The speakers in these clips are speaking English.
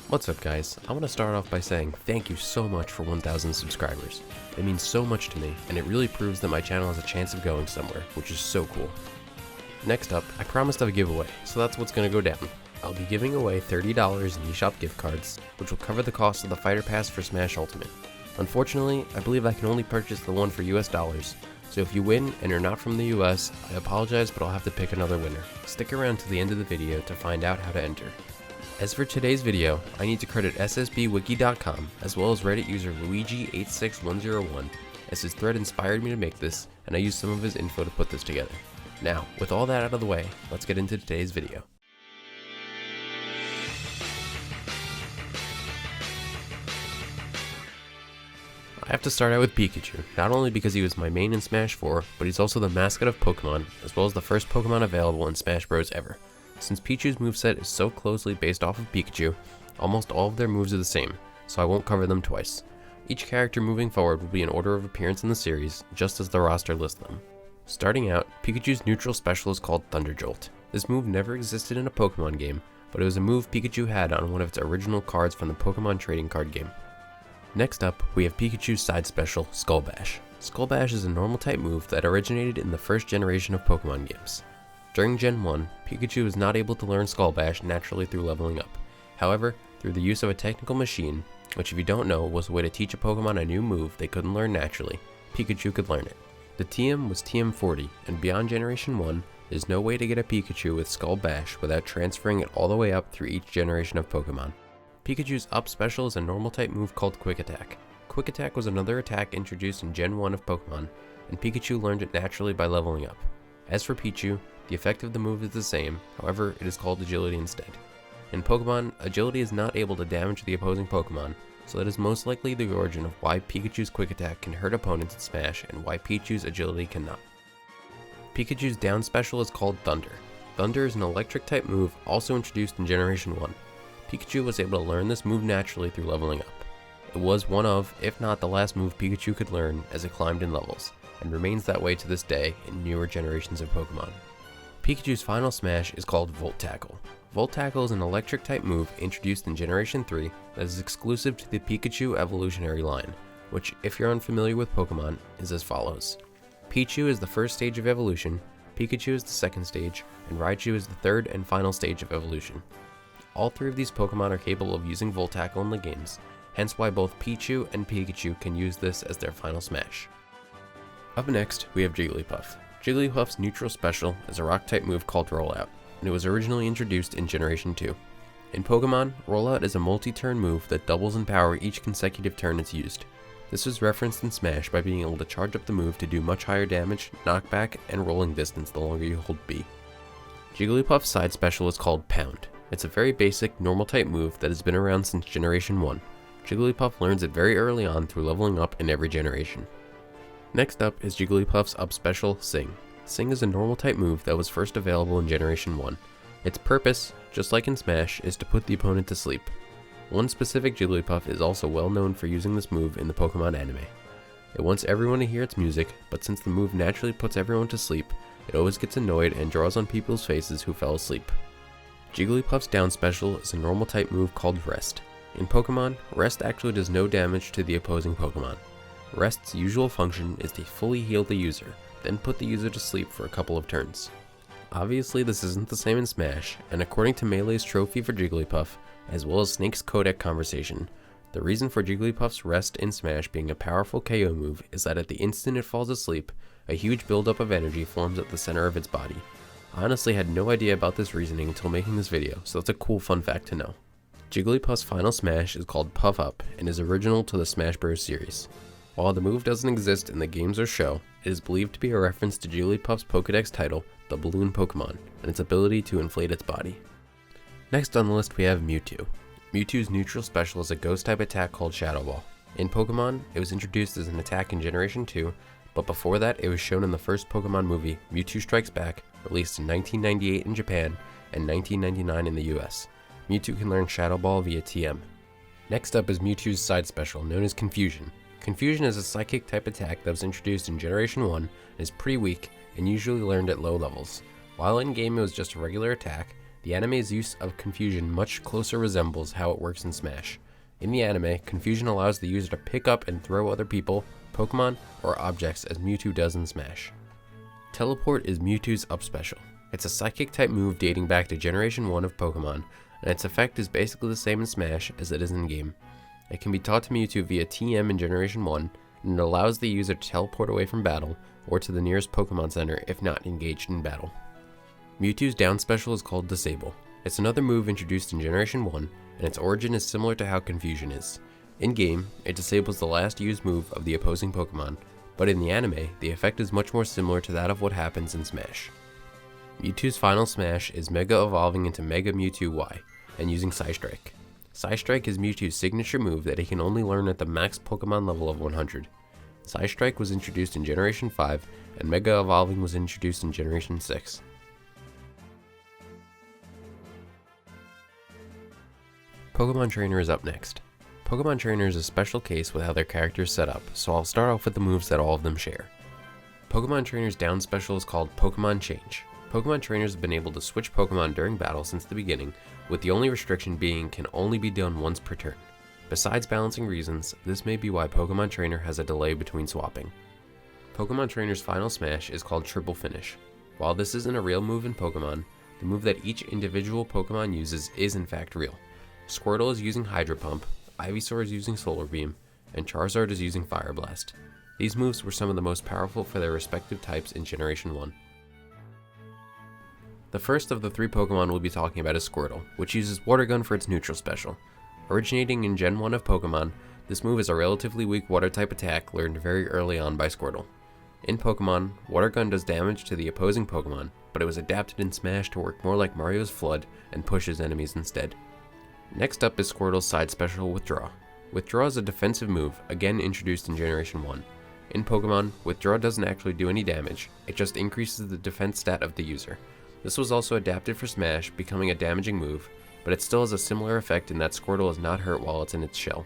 What's up guys, I want to start off by saying thank you so much for 1,000 subscribers. It means so much to me, and it really proves that my channel has a chance of going somewhere, which is so cool. Next up, I promised a giveaway, so that's what's going to go down. I'll be giving away $30 in eShop gift cards, which will cover the cost of the Fighter Pass for Smash Ultimate. Unfortunately, I believe I can only purchase the one for US dollars, so if you win and you're not from the US, I apologize, but I'll have to pick another winner. Stick around to the end of the video to find out how to enter. As for today's video, I need to credit ssbwiki.com as well as Reddit user Luigi86101, as his thread inspired me to make this, and I used some of his info to put this together. Now, with all that out of the way, let's get into today's video. I have to start out with Pikachu, not only because he was my main in Smash 4, but he's also the mascot of Pokemon, as well as the first Pokemon available in Smash Bros. Ever. Since Pichu's moveset is so closely based off of Pikachu, almost all of their moves are the same, so I won't cover them twice. Each character moving forward will be in order of appearance in the series, just as the roster lists them. Starting out, Pikachu's neutral special is called Thunder Jolt. This move never existed in a Pokemon game, but it was a move Pikachu had on one of its original cards from the Pokemon trading card game. Next up, we have Pikachu's side special, Skull Bash. Skull Bash is a normal type move that originated in the first generation of Pokemon games. During Gen 1, Pikachu was not able to learn Skull Bash naturally through leveling up. However, through the use of a technical machine, which if you don't know was a way to teach a Pokemon a new move they couldn't learn naturally, Pikachu could learn it. The TM was TM40, and beyond Generation 1, there's no way to get a Pikachu with Skull Bash without transferring it all the way up through each generation of Pokemon. Pikachu's up special is a normal type move called Quick Attack. Quick Attack was another attack introduced in Gen 1 of Pokemon, and Pikachu learned it naturally by leveling up. As for Pichu, the effect of the move is the same, however it is called Agility instead. In Pokemon, Agility is not able to damage the opposing Pokemon, so that is most likely the origin of why Pikachu's Quick Attack can hurt opponents in Smash and why Pichu's Agility cannot. Pikachu's down special is called Thunder. Thunder is an electric type move also introduced in Generation 1. Pikachu was able to learn this move naturally through leveling up. It was one of, if not the last move Pikachu could learn as it climbed in levels, and remains that way to this day in newer generations of Pokemon. Pikachu's final smash is called Volt Tackle. Volt Tackle is an electric type move introduced in Generation 3 that is exclusive to the Pikachu evolutionary line, which, if you're unfamiliar with Pokemon, is as follows. Pichu is the first stage of evolution, Pikachu is the second stage, and Raichu is the third and final stage of evolution. All three of these Pokemon are capable of using Volt Tackle in the games, hence why both Pichu and Pikachu can use this as their final smash. Up next, we have Jigglypuff. Jigglypuff's neutral special is a rock-type move called Rollout, and it was originally introduced in Generation 2. In Pokemon, Rollout is a multi-turn move that doubles in power each consecutive turn it's used. This is referenced in Smash by being able to charge up the move to do much higher damage, knockback, and rolling distance the longer you hold B. Jigglypuff's side special is called Pound. It's a very basic, normal-type move that has been around since Generation 1. Jigglypuff learns it very early on through leveling up in every generation. Next up is Jigglypuff's up special, Sing. Sing is a normal type move that was first available in Generation 1. Its purpose, just like in Smash, is to put the opponent to sleep. One specific Jigglypuff is also well known for using this move in the Pokemon anime. It wants everyone to hear its music, but since the move naturally puts everyone to sleep, it always gets annoyed and draws on people's faces who fell asleep. Jigglypuff's down special is a normal type move called Rest. In Pokemon, Rest actually does no damage to the opposing Pokemon. Rest's usual function is to fully heal the user, then put the user to sleep for a couple of turns. Obviously this isn't the same in Smash, and according to Melee's trophy for Jigglypuff, as well as Snake's codec conversation, the reason for Jigglypuff's Rest in Smash being a powerful KO move is that at the instant it falls asleep, a huge buildup of energy forms at the center of its body. I honestly had no idea about this reasoning until making this video, so that's a cool fun fact to know. Jigglypuff's final smash is called Puff Up and is original to the Smash Bros. Series. While the move doesn't exist in the games or show, it is believed to be a reference to Jigglypuff's Pokédex title, the Balloon Pokemon, and its ability to inflate its body. Next on the list we have Mewtwo. Mewtwo's neutral special is a ghost-type attack called Shadow Ball. In Pokemon, it was introduced as an attack in Generation 2, but before that it was shown in the first Pokemon movie, Mewtwo Strikes Back, released in 1998 in Japan and 1999 in the US. Mewtwo can learn Shadow Ball via TM. Next up is Mewtwo's side special, known as Confusion. Confusion is a psychic type attack that was introduced in Generation 1 and is pretty weak and usually learned at low levels. While in game it was just a regular attack, The anime's use of confusion much closer resembles how it works in Smash. In the anime, confusion allows the user to pick up and throw other people, Pokemon, or objects as Mewtwo does in Smash. Teleport is Mewtwo's up special. It's a psychic type move dating back to Generation 1 of Pokemon, and its effect is basically the same in Smash as it is in game. It can be taught to Mewtwo via TM in Generation 1, and it allows the user to teleport away from battle, or to the nearest Pokemon Center if not engaged in battle. Mewtwo's down special is called Disable. It's another move introduced in Generation 1, and its origin is similar to how Confusion is. In game, it disables the last used move of the opposing Pokemon, but in the anime, the effect is much more similar to that of what happens in Smash. Mewtwo's final smash is Mega evolving into Mega Mewtwo Y, and using Psystrike. Psystrike is Mewtwo's signature move that he can only learn at the max Pokemon level of 100. Psystrike was introduced in Generation 5, and Mega evolving was introduced in Generation 6. Pokemon Trainer is up next. Pokemon Trainer is a special case with how their character is set up, so I'll start off with the moves that all of them share. Pokemon Trainer's down special is called Pokemon Change. Pokemon Trainers have been able to switch Pokemon during battle since the beginning, with the only restriction being can only be done once per turn. Besides balancing reasons, this may be why Pokemon Trainer has a delay between swapping. Pokemon Trainer's final smash is called Triple Finish. While this isn't a real move in Pokemon, the move that each individual Pokemon uses is in fact real. Squirtle is using Hydro Pump, Ivysaur is using Solar Beam, and Charizard is using Fire Blast. These moves were some of the most powerful for their respective types in Generation 1. The first of the three Pokemon we'll be talking about is Squirtle, which uses Water Gun for its neutral special. Originating in Gen 1 of Pokemon, this move is a relatively weak water-type attack learned very early on by Squirtle. In Pokemon, Water Gun does damage to the opposing Pokemon, but it was adapted in Smash to work more like Mario's Flood and pushes enemies instead. Next up is Squirtle's side special, Withdraw. Withdraw is a defensive move, again introduced in Generation 1. In Pokemon, Withdraw doesn't actually do any damage, it just increases the defense stat of the user. This was also adapted for Smash, becoming a damaging move, but it still has a similar effect in that Squirtle is not hurt while it's in its shell.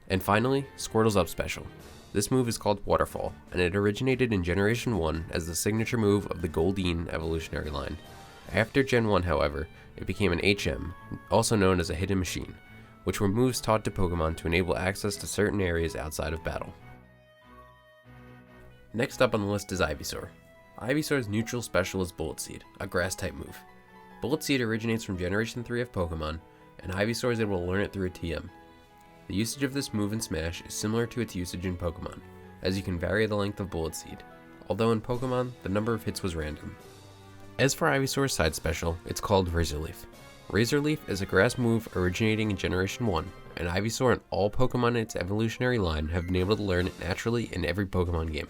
And finally, Squirtle's up special. This move is called Waterfall, and it originated in Generation 1 as the signature move of the Goldeen evolutionary line. After Gen 1, however, it became an HM, also known as a hidden machine, which were moves taught to Pokemon to enable access to certain areas outside of battle. Next up on the list is Ivysaur. Ivysaur's neutral special is Bullet Seed, a grass-type move. Bullet Seed originates from Generation 3 of Pokemon, and Ivysaur is able to learn it through a TM. The usage of this move in Smash is similar to its usage in Pokemon, as you can vary the length of Bullet Seed, although in Pokemon, the number of hits was random. As for Ivysaur's side special, it's called Razor Leaf. Razor Leaf is a grass move originating in Generation 1, and Ivysaur and all Pokemon in its evolutionary line have been able to learn it naturally in every Pokemon game.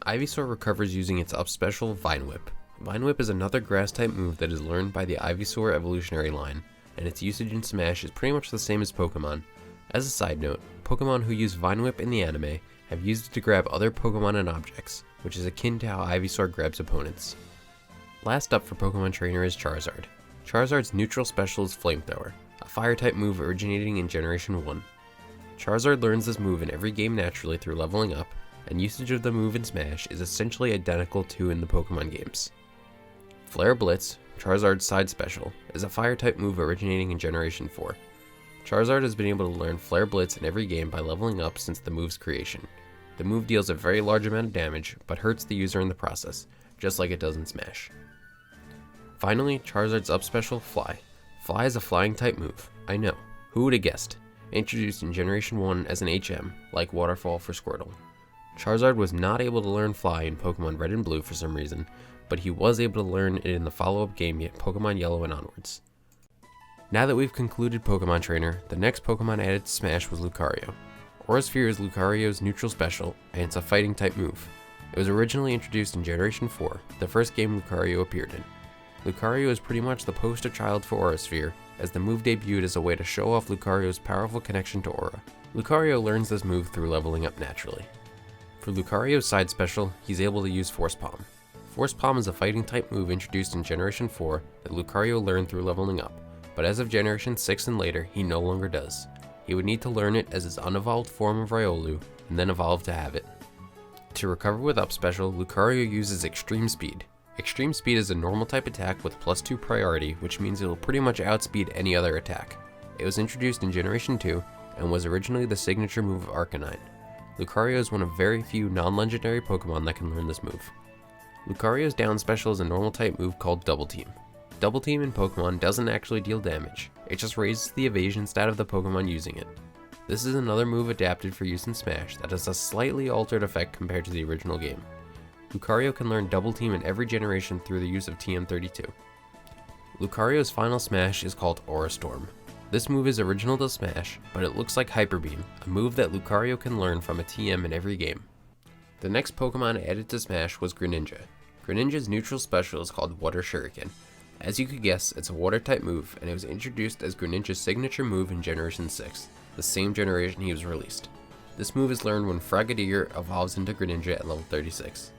Ivysaur recovers using its up special, Vine Whip. Vine Whip is another grass-type move that is learned by the Ivysaur evolutionary line, and its usage in Smash is pretty much the same as Pokemon. As a side note, Pokemon who use Vine Whip in the anime have used it to grab other Pokemon and objects, which is akin to how Ivysaur grabs opponents. Last up for Pokemon Trainer is Charizard. Charizard's neutral special is Flamethrower, a fire-type move originating in Generation 1. Charizard learns this move in every game naturally through leveling up, and usage of the move in Smash is essentially identical to in the Pokemon games. Flare Blitz, Charizard's side special, is a fire-type move originating in Generation 4. Charizard has been able to learn Flare Blitz in every game by leveling up since the move's creation. The move deals a very large amount of damage, but hurts the user in the process, just like it does in Smash. Finally, Charizard's up special, Fly. Fly is a flying type move. I know, who would have guessed? Introduced in Generation 1 as an HM, like Waterfall for Squirtle. Charizard was not able to learn Fly in Pokemon Red and Blue for some reason, but he was able to learn it in the follow-up game Pokemon Yellow and onwards. Now that we've concluded Pokemon Trainer, the next Pokemon added to Smash was Lucario. Aura Sphere is Lucario's neutral special, and it's a fighting type move. It was originally introduced in Generation 4, the first game Lucario appeared in. Lucario is pretty much the poster child for Aura Sphere, as the move debuted as a way to show off Lucario's powerful connection to Aura. Lucario learns this move through leveling up naturally. For Lucario's side special, he's able to use Force Palm. Force Palm is a fighting type move introduced in Generation 4 that Lucario learned through leveling up, but as of Generation 6 and later, he no longer does. He would need to learn it as his unevolved form of Riolu, and then evolve to have it. To recover with up special, Lucario uses Extreme Speed. Extreme Speed is a normal type attack with +2 priority, which means it will pretty much outspeed any other attack. It was introduced in Generation 2 and was originally the signature move of Arcanine. Lucario is one of very few non-legendary Pokemon that can learn this move. Lucario's down special is a normal type move called Double Team. Double Team in Pokemon doesn't actually deal damage, it just raises the evasion stat of the Pokemon using it. This is another move adapted for use in Smash that has a slightly altered effect compared to the original game. Lucario can learn Double Team in every generation through the use of TM32. Lucario's final smash is called Aura Storm. This move is original to Smash, but it looks like Hyper Beam, a move that Lucario can learn from a TM in every game. The next Pokemon added to Smash was Greninja. Greninja's neutral special is called Water Shuriken. As you could guess, it's a water type move, and it was introduced as Greninja's signature move in Generation 6, the same generation he was released. This move is learned when Frogadier evolves into Greninja at level 36.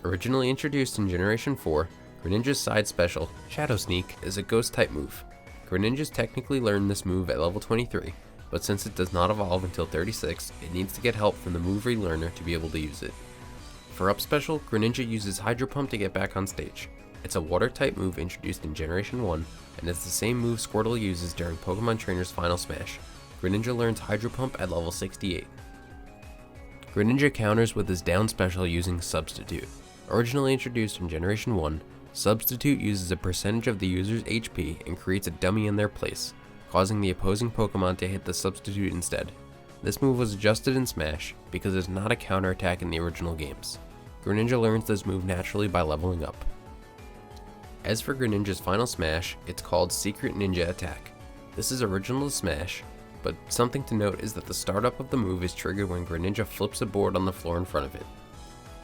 Originally introduced in Generation 4, Greninja's side special, Shadow Sneak, is a ghost type move. Greninja's technically learned this move at level 23, but since it does not evolve until 36, it needs to get help from the move relearner to be able to use it. For up special, Greninja uses Hydro Pump to get back on stage. It's a water type move introduced in Generation 1, and is the same move Squirtle uses during Pokemon Trainer's final smash. Greninja learns Hydro Pump at level 68. Greninja counters with his down special using Substitute. Originally introduced in Generation 1, Substitute uses a percentage of the user's HP and creates a dummy in their place, causing the opposing Pokemon to hit the substitute instead. This move was adjusted in Smash because it's not a counter attack in the original games. Greninja learns this move naturally by leveling up. As for Greninja's final smash, it's called Secret Ninja Attack. This is original to Smash, but something to note is that the startup of the move is triggered when Greninja flips a board on the floor in front of it.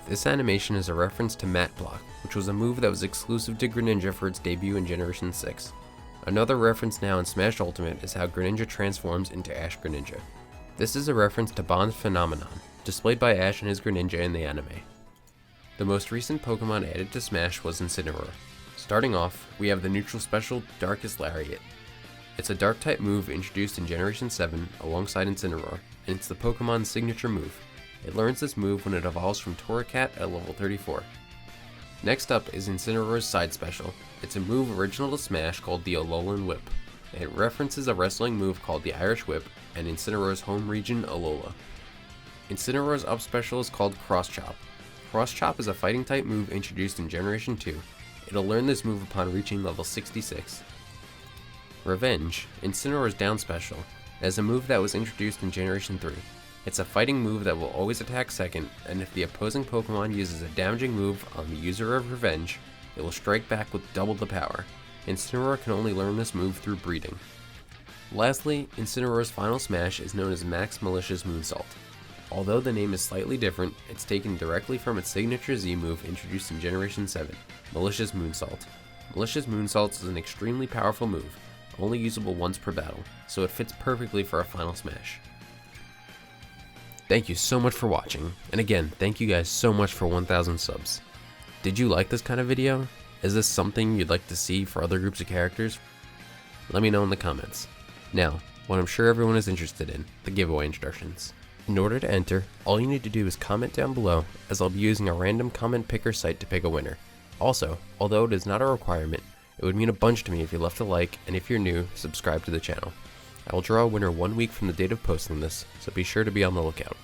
This animation is a reference to Mat Block, which was a move that was exclusive to Greninja for its debut in Generation 6. Another reference now in Smash Ultimate is how Greninja transforms into Ash Greninja. This is a reference to Bond's phenomenon, displayed by Ash and his Greninja in the anime. The most recent Pokemon added to Smash was Incineroar. Starting off, we have the neutral special Darkest Lariat. It's a dark type move introduced in Generation 7 alongside Incineroar, and it's the Pokemon's signature move. It learns this move when it evolves from Torracat at level 34. Next up is Incineroar's side special. It's a move original to Smash called the Alolan Whip. It references a wrestling move called the Irish Whip and Incineroar's home region, Alola. Incineroar's up special is called Cross Chop. Cross Chop is a fighting type move introduced in Generation 2. It'll learn this move upon reaching level 66. Revenge, Incineroar's down special, is a move that was introduced in Generation 3. It's a fighting move that will always attack second, and if the opposing Pokemon uses a damaging move on the user of Revenge, it will strike back with double the power. Incineroar can only learn this move through breeding. Lastly, Incineroar's final smash is known as Max Malicious Moonsault. Although the name is slightly different, it's taken directly from its signature Z move introduced in Generation 7, Malicious Moonsault. Malicious Moonsault is an extremely powerful move, only usable once per battle, so it fits perfectly for a final smash. Thank you so much for watching, and again, thank you guys so much for 1,000 subs. Did you like this kind of video? Is this something you'd like to see for other groups of characters? Let me know in the comments. Now, what I'm sure everyone is interested in, the giveaway instructions. In order to enter, all you need to do is comment down below, as I'll be using a random comment picker site to pick a winner. Also, although it is not a requirement, it would mean a bunch to me if you left a like, and if you're new, subscribe to the channel. I will draw a winner 1 week from the date of posting this, so be sure to be on the lookout.